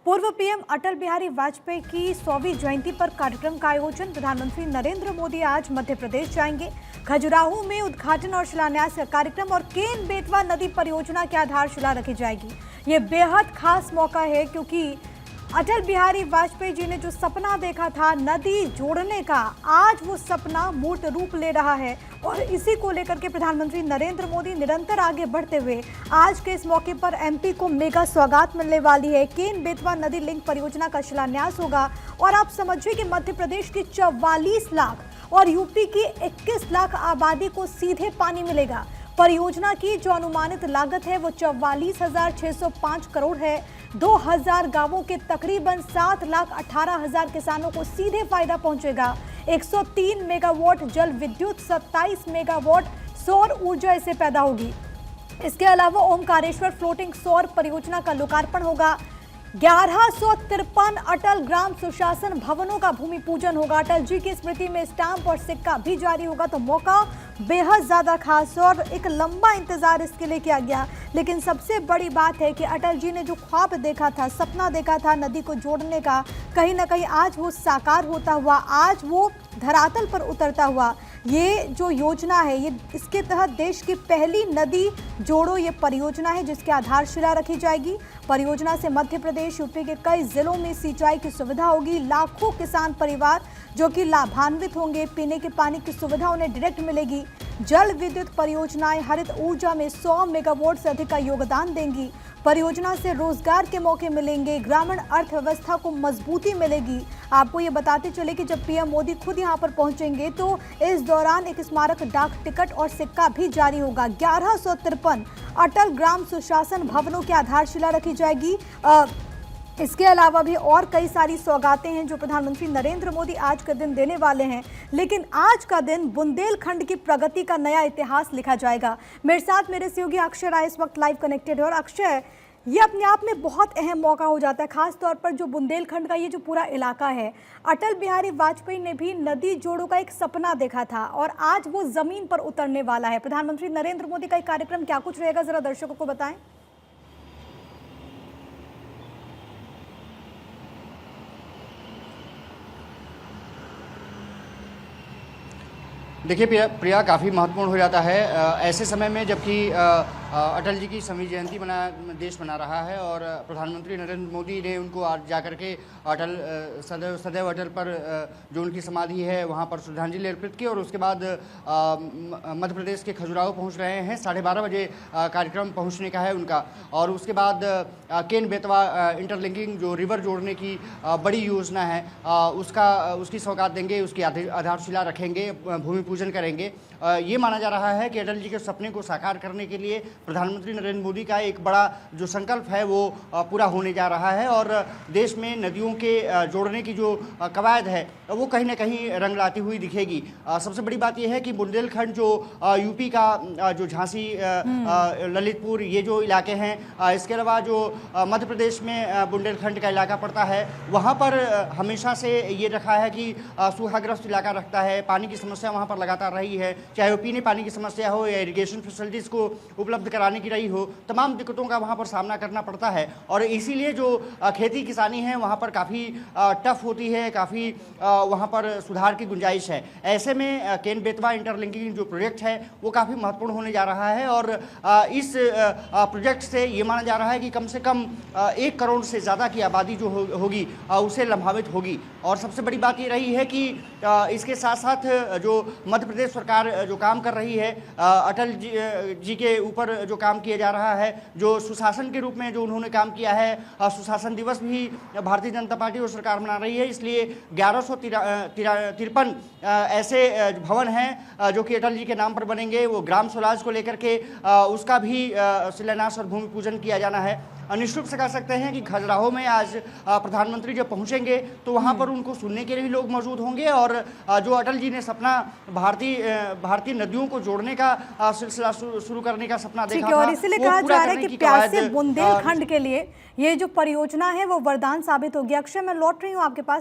पूर्व पीएम अटल बिहारी वाजपेयी की 100वीं जयंती पर कार्यक्रम का आयोजन। प्रधानमंत्री नरेंद्र मोदी आज मध्य प्रदेश जाएंगे। खजुराहो में उद्घाटन और शिलान्यास का कार्यक्रम और केन बेतवा नदी परियोजना की आधारशिला रखी जाएगी। ये बेहद खास मौका है क्योंकि अटल बिहारी वाजपेयी जी ने जो सपना देखा था नदी जोड़ने का, आज वो सपना मूर्त रूप ले रहा है और इसी को लेकर के प्रधानमंत्री नरेंद्र मोदी निरंतर आगे बढ़ते हुए आज के इस मौके पर एमपी को मेगा सौगात मिलने वाली है। केन बेतवा नदी लिंक परियोजना का शिलान्यास होगा और आप समझिए कि मध्य प्रदेश की 44 लाख और यूपी की 21 लाख आबादी को सीधे पानी मिलेगा। परियोजना की जो अनुमानित लागत है वो 44,605 करोड़ है। 2000 गांवों के तकरीबन 7,18,000 किसानों को सीधे फायदा पहुंचेगा। 103 मेगावाट जल विद्युत, 27 मेगावाट सौर ऊर्जा इससे पैदा होगी। इसके अलावा ओमकारेश्वर फ्लोटिंग सौर परियोजना का लोकार्पण होगा। 1153 अटल ग्राम सुशासन भवनों का भूमि पूजन होगा। अटल जी की स्मृति में स्टाम्प और सिक्का भी जारी होगा। तो मौका बेहद ज्यादा खास और एक लंबा इंतजार इसके लिए किया गया। लेकिन सबसे बड़ी बात है कि अटल जी ने जो ख्वाब देखा था, सपना देखा था नदी को जोड़ने का, कहीं ना कहीं आज वो साकार होता हुआ, आज वो धरातल पर उतरता हुआ। ये जो योजना है, ये इसके तहत देश की पहली नदी जोड़ो ये परियोजना है जिसकी आधारशिला रखी जाएगी। परियोजना से मध्य प्रदेश, यूपी के कई जिलों में सिंचाई की सुविधा होगी। लाखों किसान परिवार जो कि लाभान्वित होंगे। पीने के पानी की सुविधा उन्हें डायरेक्ट मिलेगी। जल विद्युत परियोजनाएं हरित ऊर्जा में 100 मेगावाट से अधिक का योगदान देंगी। परियोजना से रोजगार के मौके मिलेंगे, ग्रामीण अर्थव्यवस्था को मजबूती मिलेगी। आपको ये बताते चले कि जब पीएम मोदी खुद यहाँ पर पहुंचेंगे तो इस दौरान एक स्मारक डाक टिकट और सिक्का भी जारी होगा। 1153 अटल ग्राम सुशासन भवनों की आधारशिला रखी जाएगी। इसके अलावा भी और कई सारी सौगातें हैं जो प्रधानमंत्री नरेंद्र मोदी आज के दिन देने वाले हैं। लेकिन आज का दिन बुंदेलखंड की प्रगति का नया इतिहास लिखा जाएगा। मेरे साथ मेरे सहयोगी अक्षय राय इस वक्त लाइव कनेक्टेड है। और अक्षय, ये अपने आप में बहुत अहम मौका हो जाता है, खास तौर पर जो बुंदेलखंड का ये जो पूरा इलाका है। अटल बिहारी वाजपेयी ने भी नदी जोड़ों का एक सपना देखा था और आज वो जमीन पर उतरने वाला है। प्रधानमंत्री नरेंद्र मोदी का एक कार्यक्रम क्या कुछ रहेगा, जरा दर्शकों को बताएं। देखिए प्रिया, काफ़ी महत्वपूर्ण हो जाता है ऐसे समय में जबकि अटल जी की 100वीं जयंती देश मना रहा है और प्रधानमंत्री नरेंद्र मोदी ने उनको आज जाकर के अटल सदैव अटल पर जो उनकी समाधि है वहां पर श्रद्धांजलि अर्पित की और उसके बाद मध्य प्रदेश के खजुराहो पहुंच रहे हैं। 12:30 बजे कार्यक्रम पहुंचने का है उनका। और उसके बाद केन बेतवा इंटरलिंकिंग जो रिवर जोड़ने की बड़ी योजना है उसकी सौगात देंगे, उसकी आधारशिला रखेंगे, भूमि पूजन करेंगे। ये माना जा रहा है कि अटल जी के सपने को साकार करने के लिए प्रधानमंत्री नरेंद्र मोदी का एक बड़ा जो संकल्प है वो पूरा होने जा रहा है और देश में नदियों के जोड़ने की जो कवायद है वो कहीं ना कहीं रंग लाती हुई दिखेगी। सबसे बड़ी बात यह है कि बुंदेलखंड जो यूपी का जो झांसी, ललितपुर, ये जो इलाके हैं, इसके अलावा जो मध्य प्रदेश में बुंदेलखंड का इलाका पड़ता है, वहाँ पर हमेशा से ये रखा है कि सूखाग्रस्त इलाका रखता है। पानी की समस्या वहाँ पर लगातार रही है, चाहे वो पीने पानी की समस्या हो या इरिगेशन फैसिलिटीज़ को उपलब्ध कराने की रही हो, तमाम दिक्कतों का वहाँ पर सामना करना पड़ता है। और इसीलिए जो खेती किसानी है वहाँ पर काफ़ी टफ होती है, काफ़ी वहाँ पर सुधार की गुंजाइश है। ऐसे में केन बेतवा इंटरलिंकिंग जो प्रोजेक्ट है वो काफ़ी महत्वपूर्ण होने जा रहा है और इस प्रोजेक्ट से ये माना जा रहा है कि कम से कम 1 करोड़ से ज़्यादा की आबादी जो होगी उसे लाभान्वित होगी। और सबसे बड़ी बात ये रही है कि इसके साथ साथ जो मध्य प्रदेश सरकार जो काम कर रही है, अटल जी के ऊपर जो काम किया जा रहा है, जो सुशासन के रूप में जो उन्होंने काम किया है, सुशासन दिवस भी भारतीय जनता पार्टी और सरकार मना रही है। इसलिए 1153 ऐसे भवन हैं जो कि अटल जी के नाम पर बनेंगे। वो ग्राम स्वराज को लेकर के उसका भी शिलान्यास और भूमि पूजन किया जाना है। निश्चित से कह सकते हैं कि खजुराहो में आज प्रधानमंत्री जब पहुंचेंगे तो वहां पर उनको सुनने के लिए भी लोग मौजूद होंगे और जो अटल जी ने सपना भारतीय नदियों को जोड़ने का सिलसिला शुरू करने का सपना देखा था, और इसीलिए कहा जा रहा है कि प्यासे बुंदेलखंड के लिए ये जो परियोजना है वो वरदान साबित होगी। अक्षय, मैं लौट रही हूँ आपके पास।